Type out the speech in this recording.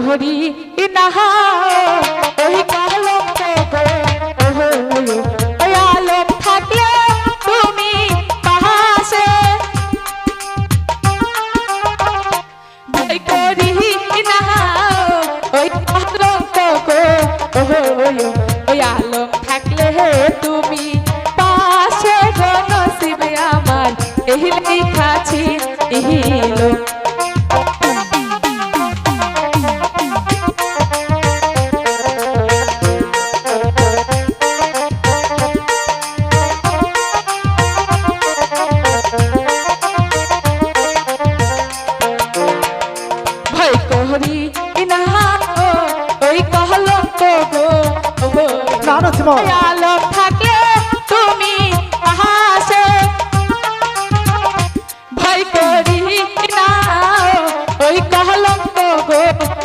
করি না ওই কলঙ্ক গো ওই আলম থাকলে তুমি পাশে ভয় করি না ওই কলঙ্ক গো ওই আলম থাকলে তুমি পাশে গো নসিবে আমার এই